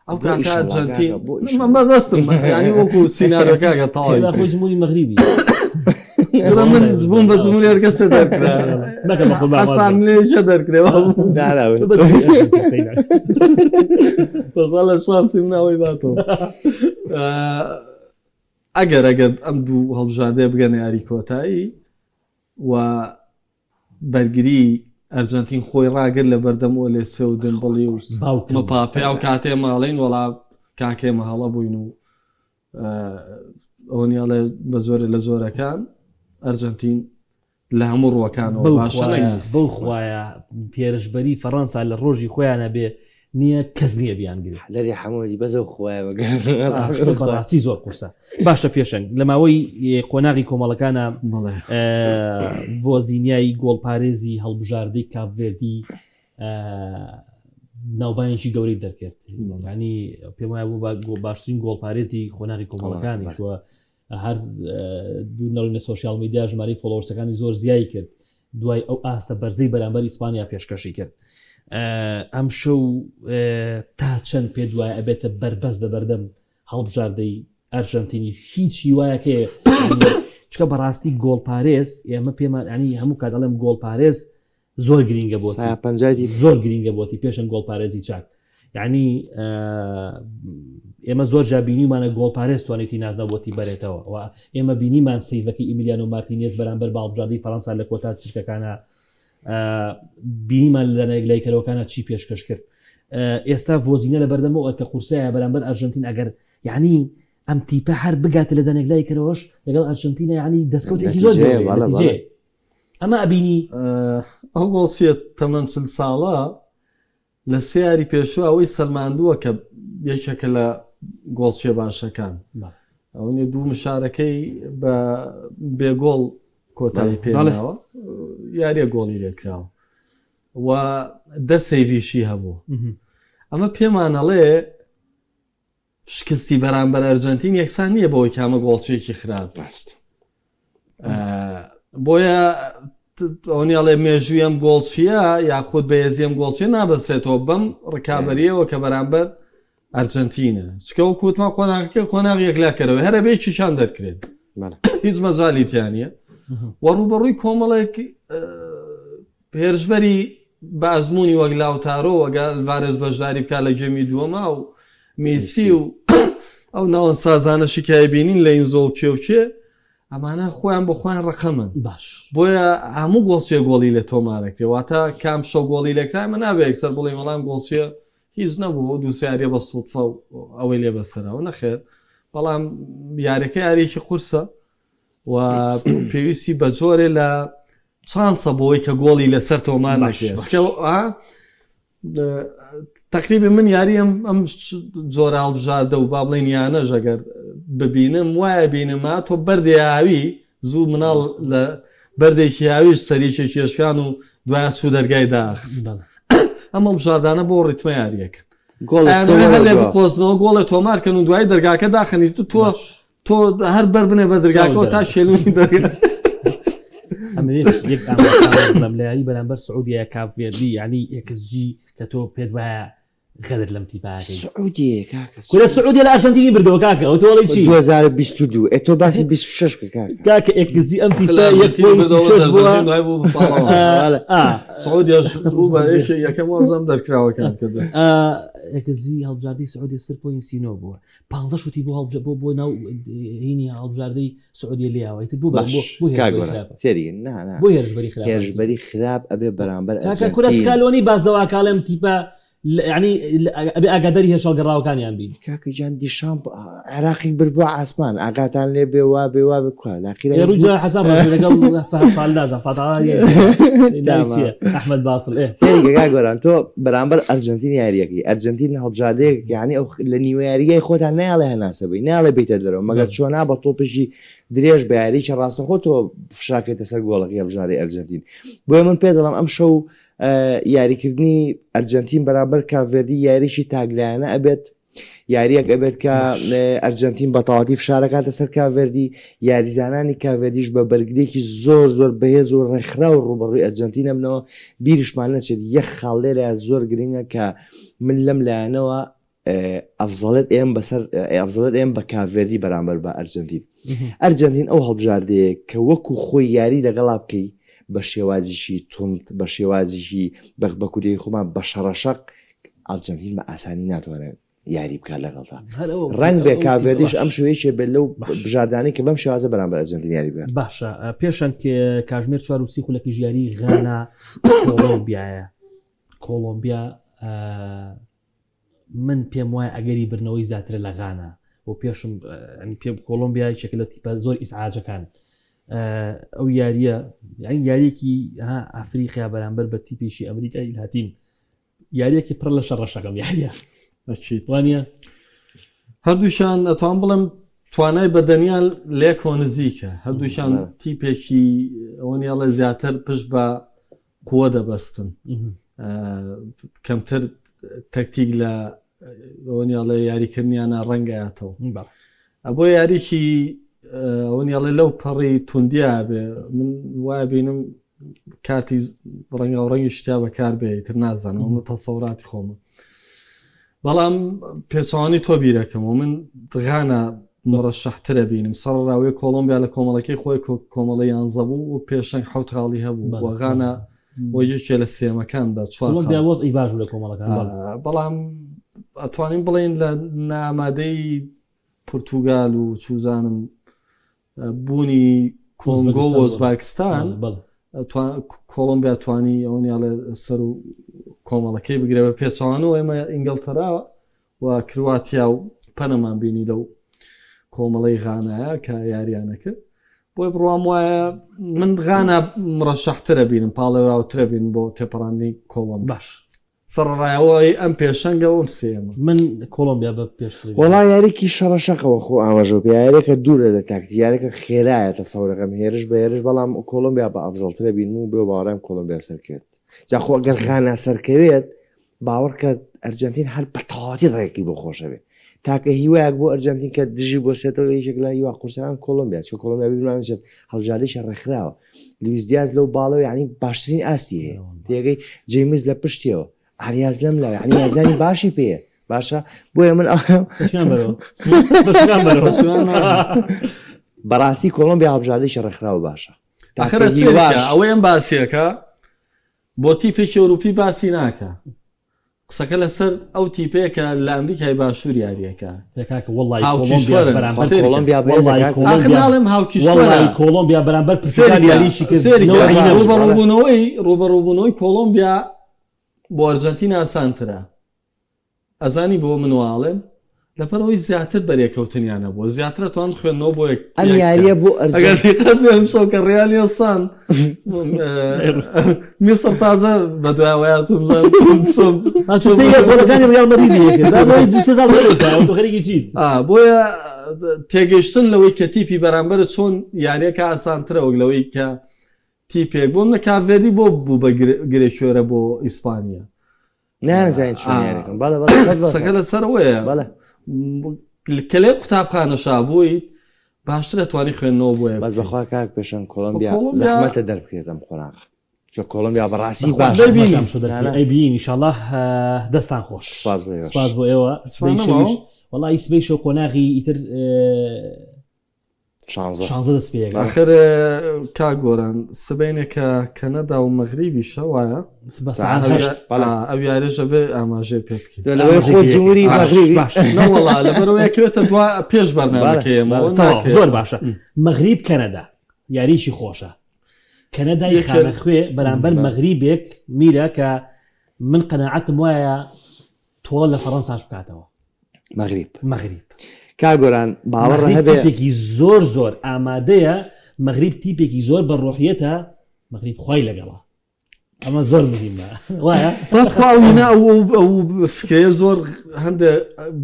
ئەو کاتە ئەرجەنتین بەدەستم ینی وەکو سینارۆکەکە تەواوی خۆی جمهوری مەغریبی من بووم بە جمهوری هەرکەسە دەرکرا ئەستان لێشە دەرکرێەوە بەڵە شانسی مناوەی باتەوە ئەگەر ئەم دوو هەڵبژاردەیە بگەنە یاری کۆتایی و بەرگری ئەرجەنتین خۆی ڕاگرت لە بەردەمەوە لێ سەودن بڵی و مەپاپێ و کاتێ ماڵین وەڵا کاکێمە هەڵە بووین و ئەوەنیاڵێ بە زۆرە لە زۆرەکان ئەرجەنتین لە هەموو ڕوەکانەوە بەو خوایە پێرشبەری فەڕەنسا لە ڕۆژی خۆیانە بێ نییە کەس نییە بیانگرێت لەری هەمووی بەزە خوایە بەڕاستی زۆر قورسە باشە پێشنگ لە ماوەی قۆناغی کۆمەڵەکانە ڤۆزینیایی گۆڵپارێزی هەڵبژاردەی کاپڤێردی ناوبانێکی گەورەی دەرکرد ینی پێم وایە بوو باشترین گۆڵپارێزی خۆناغی کۆمەڵەکانی شووە هەر دوو نەڕینە سۆشیال میدیا ژمارەی فۆلۆورسەکانی زۆر زیایی کرد دوای ئەو ئاستە بەرزەی بەرامبەر ئیسپانیا پێشکەشی کرد ئەم شەو تا چەند پێ دوایە ئەبێتە بربەست لە بەردەم هەڵبژاردەی ئەرژەنتینی هیچی وایەکێ چکە بەڕاستی گۆڵپارێز ئێمە پێمان ینی هەموو کات دەڵێم گۆڵپارێز زۆر گرینگە بۆ زۆر گرینگە بۆتی پێشن گۆڵپارێزی چاک یعنی ئێمە زۆر جابینیمانە گۆڵپارێز توانێتی نازنەوەتی بەرێتەوە و ئێمە بینیمان سەیڤەکەی ئیمیلیانۆ مارتینێز بەرامبەر باڵبژاردەی فەڕەنسا لە کۆتا چرکەکانە بینیمان لە لایکەرەوەکانە چی پێشکەش کرد ئێستا ڤۆزینە لە بەردەمەوە کە قورسایە بەرامبەر ئەرژەنتین ئەگەر یعنی ئەم تیپە هەر بگاتە لە دەنێک لایکەرەوەش لەگەڵ ئەرژەنتینە ینی دەستکەوتێکی زۆر ئەمە ئەبینی ئەو گۆڵسیە تەمەەن 40 ساڵە لە سیاری پێشوە ئەوەی سەلماندووە کە یەکێکە لە گۆڵچێ باشەکان ئەوێ دوو مشارەکەی بە بێگۆڵ کۆتایی پێڵەوە یاریە گۆڵی لێکراوە و دە سەیڤیشی هەبوو ئەمە پێمانەڵێ شکستی بەرامبەر ئەرجەنتین یەکسان نییە بەوەی کامە گۆڵچێکی خراپ بەست بۆیە ئەوەنیاڵێ مێژووی ئەم گۆڵچیە یاخود بەهێزی ئەم گۆڵچێ نابەسێتەوە بەم ڕکابەریەوە کە بەرامبەر ئەرجەنتینە چکە و کووتما خۆناغەکە خۆناغ یەکلاکەرەوە هەرە بێکیشان دەرکرێت هیچ مەجالی تیانە وەڕوبەڕووی کۆمەڵێک هێرشبەری بە ئەزمموی وەک لاوتارۆ وەگەل ڤارێز بەشداری بکات لە گەمی دووەما و میسی و ئەو ناوەن سازانە شکای بینین لە ئین زۆڵ کێوکێ ئەمانە خۆیان بۆ خۆیان ڕقەمن باش بۆیە هەموو گۆڵچێ گۆڵی لە تۆمارەکرێ واتە کام شەو گۆڵی لەکرامە نابێت یەکسەر بڵێ وەڵام گۆڵچێ هیچ نەبوو دووسیارە بە سوودفە و ئەوەی لێ بەسەرەوە نەخێر بەڵام یاریەکە یاریێکی قورسە و پێویستی بە جۆرێ لە چانسە بۆی کە گۆڵی لەسەر تۆمان نەکرێت تقریبا من یاری ئەم جۆرە هەڵبژاردە و با بڵێن یانە ژەگەر ببینم وایە بینما تۆ بەردێیاوی زوو مناڵ لە بەردێکی یاویش سەریکی کێشکان و دوایە چوو دەرگای داخست ئەمە بژاردانە بۆ ڕیتمە یاریەکە لێ بخۆزنەوە گۆڵە تۆمارکەن و دوای دەرگاکە داخەنیت تۆ هەر بەر بنێ بە دەرگاکەەوە تا شێلوی دەرگا لەملایی بەرامبەر سعودیە کاپڤێردی ینی XG کە تۆ پێت وایە غەدر لەم تیپاکەی سعودی کاکە کورە سعودی لە ئارژەنتینی بردەوە کاکە ئەو تۆڵی چی 2022 ئێ تۆ باسی 26 کە کاکە کاکە ئێکزی ئەم تیپا 1.6 سعودیش یەکەم وەزەم دەرکراوە کاتکرد ئێکزی هەڵبژاردەی سعودی 0.39 بووە 15 شوتی بۆ هەڵبژ بۆ ناو هینی هەڵبژاردەی سعودی لیاوە سێری بۆ هێرشبەری خراپ هێرشبەری خراپ ئەبێ بەرامبەر کاکە کورە سکالۆنی بازدەوا کاڵێم تیپە ینی ئەبێ ئاگاداری هێرشەڵگەڕاوەکانیان بین کاکە گیان دیشان عراقی بردبووە ئاسمان ئاگاتان لێ بێ وا بێ وا بکوە ڕوجا حەساب لەگەڵ فالدازە فاتاواری ئەحمەد باسڵ سێریگەگا گۆران تۆ بەرامبەر ئەرجنتین یاریەکەی ئەرجنتین هەڵبژاردەیەک یعنی ئەو لە نیوەیاریگای خۆتان ناڵێ هەناسەبی ناڵێ بیتە دەرەوە مەگەر چۆنا بە تۆپشی درێژ بە یاریکە ڕاستەخۆ تۆ فشاکێتە سەر گۆڵەکەی هەڵبژاردەی ئەرجنتین بۆیە من پێ دەڵام ئەم شەو یاریکردنی ئەرجنتین بەرامبەر کاڤێردی یاریشی تاگلایانە ئەبێت یاریەک ئەبێت کە ئەرجنتین بە تەواتی فشارەکاتە سەر کاڤێردی یاریزانانی کاڤێردیش بە بەرگدێکی زۆر بەهێز و ڕێکخرا و ڕوبەڕووی ئەرجنتینە بنەوە بیریشمان نەچێت یەک خاڵ لێرە زۆر گرنگە کە من لەم لایەنەوە ئەفزەڵێت ئێم بە کاڤێردی بەرامبەر بە ئەرجنتین ئەرجنتین ئەو هەڵبژاردەیە کە وەکو خۆی یاری لەگەڵا بکەی بە شێوازیشی تند بە شێوازیشی بەکوودەی خۆمان بە شەڕەشەق ئەرجنتین بە ئاسانی ناتوانێت یاری بکات لەگەڵدا ڕنگ بێ کاڤێردیش ئەم شوەیەکێ بێت لەو بژاردانەی کە بەم شێوازە بەرامبەر ئەرجنتین یاری بێت باشە پێشەن کاژمێر 4 خولەکی ژیاری غانا کۆلۆمبیا من پێم وایە ئەگەری برنەوەی زیاترە لە غانا بۆ پێشم پێ کۆلۆمبیا شکل لە تیپە زۆر ئیسعاجەکان ئەو یاریە یاریەکی ئەفریقیا بەرامبەر بە تیپێکی ئەمریکای لاتین یاریەکی پڕ لە شەڕەشەکەم یاریە وانە هەردووشان ئەتوان بڵم توانای بەدەنیان لێ کۆنزیکە هەردووشان تیپێکی ئەوەنیاڵە زیاتر پشت بە قووە دەبەستن کەمتر تەکتیک لە ئەوەنیاڵە یاریکردنیانە ڕەنگایەتەوە بۆ یاریکی ئەوەنیاڵێ لەو پەڕی توندیا بێ من وایە بینم کاتی ڕەنگە و ڕەنگی شتیا بەکار بێتتر نازانم من تەسەوراتی خۆمە بەڵام پێچوانی تۆ بیرەکەم و من غانا مڕەشەحترە بینم سەرڕاوی کۆلۆمبیا لە کۆمەڵەکەی خۆی کۆمەڵی یانزە بوو و پێشنگ حوت خاڵی هەبوو بۆ غانا وەیەکێ لە سێمەکان بە چوارۆزئی باش لە کۆمەڵەکان بەڵام ئەتوانین بڵێن لە نامادەی پورتوگال و چوزانم بوونی کۆنگۆ و ئۆزباکستان کۆلۆمبیا توانی ئەوەنیاڵێ سەر و کۆمەڵەکەی بگرێ بە پێچوانەوە ئێمە ئینگلتەرا و کرواتیا و پەنەمان بینی لەو کۆمەڵەی غانایە کە یاریانەکرد بۆی بڕوام وایە من غانا مڕەشەحترە بینم پاڵێراوترە بین بۆ تێپەڕاندنی کۆڵۆمبیا باش سەرڕایەوەی ئەم پێشەنگە ئەم سێمە من کۆلۆمبیا بە پێشتر وڵا یاریکی شەڕەشەقەوە خۆ ئاماژۆ یاریەکە دوورە لە تاکتی یاریەکە خێرایە تەسەورەکەم هێرش بە هێرش بەڵام کۆلۆمبیا بە ئەفزەڵترە بین و بێ باوەڕام کۆلۆمبیا سەرکرد جاخۆ ئەگەر غانا سەرکەوێت باوەڕکە ئەرجنتین هەر بە تەواتی ڕێکی بۆ خۆشەوێت تاکە هیوایەک بۆ ئەرجنتین کە دژی بۆ سێتەوە یەکێک لە هیوا قورسەکان کۆلۆمبیا چۆ کۆلۆمبیا بیمانێت هەڵبژاردەیشە ڕێکخراوە لویس دیاز لەو باڵەوە یعنی باشترین ئاستی هەیە تێگەی جەیمز لە پشتیەوە ئاریاز لەم لا یعنی یازانی باشی پێیە باشە بۆیە من بەڕاستی کۆلۆمبیا هەڵبژاردەیشە ڕێکخراوە باشە ئەوەی ئەم باسیەکە بۆ تیپێکی ئەوروپی باسی ناکە قسەکە لەسەر ئەو تیپەیەکە لە ئەمریکای باشوور یاریەکە کۆلۆمبیا بەرامبەر ڕوبەڕووبوونەوەی کۆلۆمبیا بۆ ئەرجنتین ئاسانترە ئەزانی بۆ منواڵێن لەپەرەوەی زیاتر بەرێکەوتنیانە بۆ زیاترە توان خوێندنەوە بۆ ئەم یاریە بۆ شۆکە ڕیالیسان میسر تازە بە دوایەوەیانی ڕیال مەدریدی چیت بۆیە تێگەشتن لەوەی کە تیپی بەرامبەر چۆن یاریەکە ئاسانترە وەک لەوەی کە تیپێک بۆم لە کاڤێردی بۆ بوو بە گرێشوێرە بۆ ئیسپانیا نازانین سەکە لەسەرەوەیە کە لێ قوتابخانەشا بووی باشترە توانی خوێندنەوە بۆیە بەس بەخوا کاک پێشەن کۆلۆمبیا زەحمەتە دەربکرێتم خۆراق کۆلمبیا بەڕاستی باش ئەیبین ئینشاءالله دەستان خۆش سپاس بۆ ئێوە وەڵی سبەی شەو قۆناغی ئیتر 16 دەست پێ آخر کاگۆران سبەینێکە کەنەدا و مەغریبی شەوایە ئەو یاریژە بێ ئاماژێ پێ بکەیت لەبەرەوەیەکوێتە دوا پێش بەرنامەکەیەمەوە زۆر باشە مەغریب کەنەدا یاریشی خۆشە کەنەدای خانەخوێ بەرامبەر مەغریبێک میرە کە من قەناعەتم وایە تۆڵە لە فەڕەنساش بکاتەوە مەغریب کاگۆران باوەڕ هەبێ تیپێکی زۆر ئامادەیە مەغریب تیپێکی زۆر بە ڕۆحیەتە مەغریب خۆی لەگەڵە ئەمە زۆر مهمە وایە بەخواوینە ئەو فکرەیە زۆر هەندێ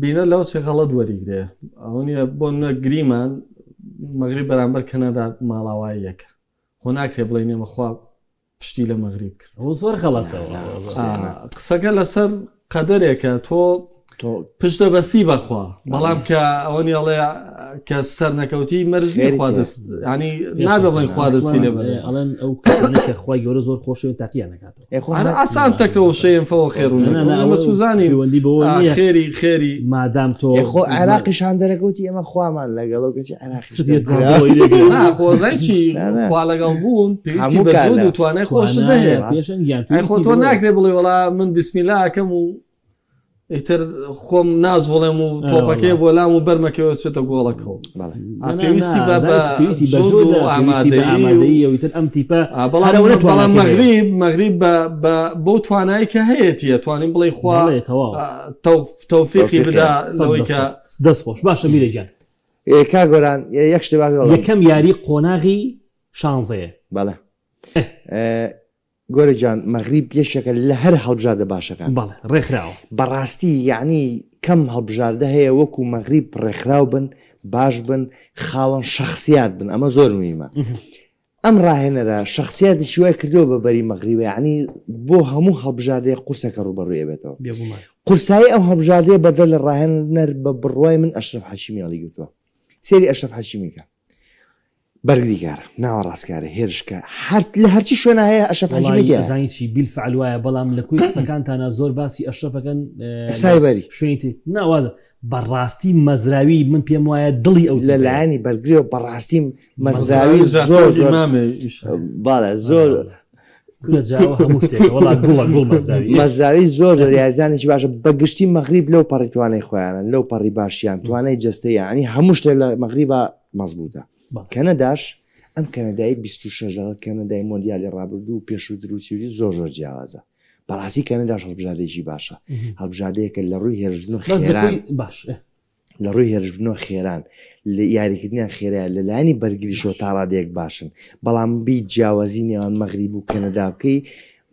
بینە لەو چێ غەڵەت وەریگرێ ئەو نیە بۆ نەگریمان مەغریب بەرامبەر کەنەدا ماڵاوایی یەکە خۆ ناکرێ بڵێ نێمەخوا پشتی لە مەغریب کرد ئەو زۆر غەڵەتەوە قسەکە لەسەر قەدەرێکە تۆ پشتە بەستی بەخوا بەڵام کە ئەوەنی ئەڵێ کە سەر نەکەوتی مەرجنی خوا دەست ینی نابێ بڵێن خوا دەستی لێ ئەڵێن ئەو کەسانێکە خوای گەورە زۆر خۆشەوێت تاقییان نکاتەوە ئاسان تەکرەوە شەیەن فەوە خێڕ چوزانی وەندی بەوە خێری مادام تۆ خۆ عێراقیشان دەرەکەوتی ئەمە خوامان لەگەڵ کەچی خۆزای چی خوا لەگەڵ بوون پێویستی بەجود و توانای خۆش دەهەیە خۆ تۆ ناکرێ بڵێ وەڵا من بسمیلا ئەەکەم و ئیتر خۆم نازوڵێم و تۆپەکەی بۆ لام و بەرمەکەەوە چێتە گۆڵەکەەوە پێویستی ئامادەیتر ئەم تیپە بەڵام مەغریب بۆ توانایی کە هەیەیە توانین بڵێ خوا تەوفیقی بدا لەوەی کە دەست خۆش باشە میرەجان کاگۆران یەک شتێ یەکەم یاری قۆناغی شانزەیە بەڵێ گۆرەجان مەغریب یەشێکە لە هەر هەڵبژاردە باشەکان ڕێکخراوە بەڕاستی یعنی کەم هەڵبژاردە هەیە وەکو مەغریب ڕێکخراو بن باش بن خاوەن شخصیات بن ئەمە زۆر مهمە ئەم ڕاهێنەرە شخصیاتی وای کردەوە بە بەری مەغریبە یعنی بۆ هەموو هەڵبژاردەیە قورسەکە ڕوبەڕوویە بێتەوە قورسایی ئەم هەڵبژاردەیە بەدەل لە ڕاهێنەر بە بڕوای من ئەشرەف حەشیمی هەڵیگرتووە سێری ئەشرەف حەشیمیکە بەرگریکارە ناوە ڕاستکارە هێرشکە لە هەرچی شوێنە هەیە ئەشرەف حەشیمیزانیی بیلفعل وایە بەڵام لە کوی قسەکانتانە زۆر باسی ئەشرەفەکەن سایبەری شوێنی ناوازە بەڕاستی مەزراوی من پێم وایە دڵی ئەو لەلایەنی بەرگریەوە بەڕاستی مەزراوی زۆر زۆر مەزراوی زۆر یازانێکی باشە بەگشتی مەغریب لەو پەڕیتوانەی خۆیانە لەو پەڕی باشیان توانای جستەیە ینی هەموو شتێک لە مەغریبە مەزبوطە کەنەداش ئەم کەنەدای 26 کەنەدای مۆندیالی ڕابردوو و پێش و دروچوری زۆر جیاوازە بەڕاستی کەنەداش هەڵبژاردێکی باشە هەڵبژاردەیەکە لە ڕووی هێرشبوون باش لە ڕووی هێرشبنەوە خێران لە یاریکردنیان خێرایە لەلایەنی بەرگری شۆ تاڕادەیەک باشن بەڵام بی جیاوازی نێوان مەغریب و کەنەدا بکەی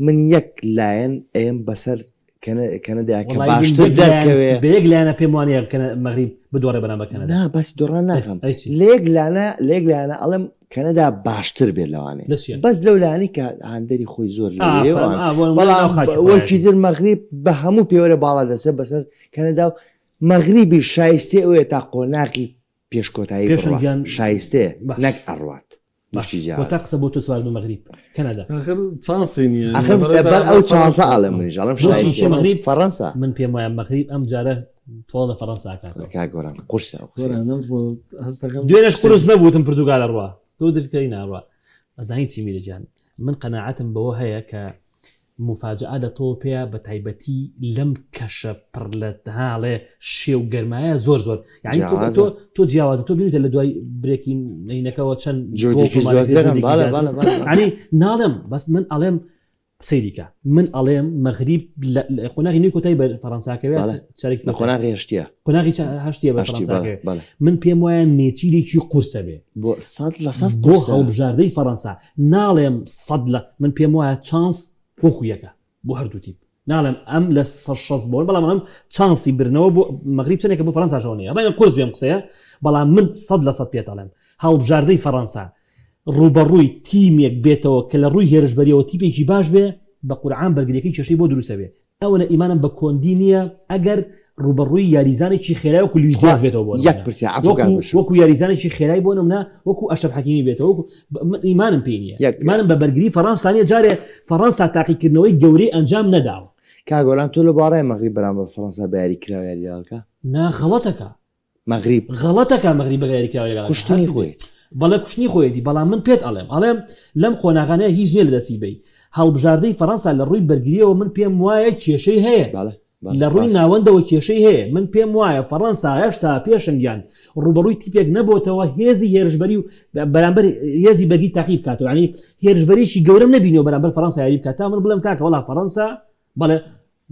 من یەک لایەن ئەم بەسەر کەنەدایکە باشتر دەرکەوێ بەیەک لایەنە پێم وانەیە باسی دۆڕە بەکەنەدا باسی دۆڕان ناکەم لەیەک لایەنە ئەڵێم کەنەدا باشتر بێت لەوانێ بەس لەو لایەنی کە هەندەری خۆی زۆر بەڵام وەکی در مەغریب بە هەموو پێوەرە باڵا دەسە بەسەر کەنەدا و مەغریبی شایستێ ئەوێ تا قۆناقی پێشکۆتایی شایستێ نەک ئەڕوات تا قسە بۆ تۆ سوال بە مەغریب کەنەدا ئەو چانسە ئاڵێ منیژڵم مەغریب فەڕەنسا من پێم وایە مەغریب ئەم جارە تۆڵ لە فەڕەنسا گۆران قورسە دوێنێش قورس نەبووتم پرتوگالە ڕوا تۆ دەکەی ناڕوا ئەزانی چی میرەجان من قەناعەتم بەوە هەیە کە مفاجعە دەتەوە پێە بە تایبەتی لەم کەشە پڕ لە هاڵێ شێو گەرمایە زۆر یعنی تۆ جیاوازە تۆ بینیتە لە دوای برێکی نینەکەەوە چەند ینی ناڵێم بەس من ئەڵێم سەیریکە من ئەڵێم مەغریب قۆناغی نوێی کۆتایی بە فەڕەنساکەوێت چارێک لە قۆناغی هەشتیە قۆناغی هەشتیە بە فەڕەنساکەوێت من پێم وایە نێچیرێکی قورسە بێ بۆ 100% بۆ هەڵبژاردەی فەڕەنسا ناڵێم 100 من پێم وایە چانس وەکو یەکە بۆ هەردوو تیپ ناڵێم ئەم لە 6 بۆن بەڵام ئەم چانسی برنەوە بۆ مەغریب چنێکە بۆ فەڕەنساشەوە نیە ڕێگە قورس بێم قسەیە بەڵام من 100% پێتەڵێم هەڵبژاردەی فەڕەنسا ڕوبەڕووی تیمێک بێتەوە کە لە ڕووی هێرشبەریەوە تیپێکی باش بێ بە قورعان بەرگریەکەی چێشەی بۆ دروستە بێ ئەوە ئیمانم بە کۆندی نییە ئەگەر ڕوبەڕووی یاریزانێکی خێرای وەکو لویزیاز بێتەوە بۆ یەک پرسیار عفو وەکو یاریزانێکی خێرای بۆ نمونە وەکو ئەشرەف حەکیمی بێتەوە وەکو ئیمانم پێ نییە ئیمانم بە بەرگری فەڕەنسانیە جارێ فەڕەنسا تاقیکردنەوەی گەورەی ئەنجام نەداوە کاگۆران تۆ لە باڕای مەغریب بەرامبەر فەڕەنسا بە یاریکراوە یاریالکە نا غەڵەتەکە مەغریب غەڵەتەکە مەغریب بە یاریکراوە لەگەڵ کوشتنی خۆیت بەڵێ کوشتنی خۆیەتی بەڵام من پێت ئەڵێم لەم خۆناغانەیە هیچ نییە لە دەستی بی هەڵبژاردەی فەڕەنسا لە ڕووی بەرگریەوە من پێم وایە کێشەی هەیە لە ڕووی ناوەندەوە کێشەی هەیە من پێم وایە فەڕەنسا هێشتا پێشنگیان ڕوبەڕووی تیپێک نەبووتەوە هێزی هێرشبەری و بەرامبەر هێزی بەرگی تاقیب بکاتەوە ینی هێرشبەریشی گەورەم نبینەوە بەرامبەر فەڕەنسا یاری بکات تا من بڵێم کاکە وەڵا فەڕەنسا بەڵێ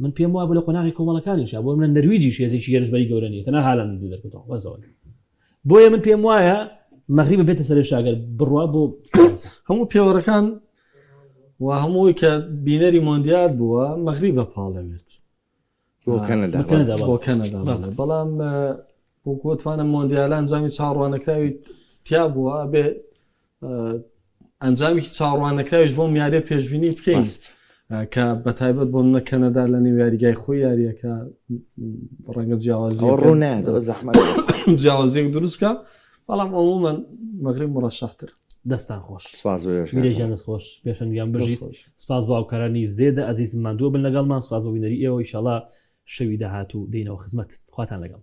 من پێم وایە بۆ لە قۆناغی کۆمەڵەکانیش بۆ منە نەرویجیش هێزێکی هێرشبەری گەورە نیە تەنها هاڵەندی دەرکەوتەوە وەزەوە بۆیە من پێم وایە مەغریب بێتە سەر شاگەر بڕوا بۆ هەموو پێوەڕەکان و هەمووی کە بینەری مۆندیال بووە مەغریب بە پاڵەوێت بۆ کەنەدا بەڵام بۆ گوتوانە مۆندیالان ئەنجامی چاڕوانەکراوی تیا بووە بێ ئەنجامێکی چاڕوانەکراویش بۆ یاریە پێشبینی بکەین کە بەتایبەت بۆ منە کەنەدا لە نێو یاریگای خۆی یاریەکە ڕەنگە جیاوازیەک دروست بکە بەڵام عمومەن مەغریب مڕەشەحتر دەستان خۆش میرێژیانت خۆش پێشەنگیان بژیت سپاس بۆ هاوکارانی زێدە ئەزیزم ماندووە بن لەگەڵمان سپاس بۆ بینەری ئێوە ئینشەڵا شەوی داهاتوو دێنەوە خزمەت خواتان لەگەڵ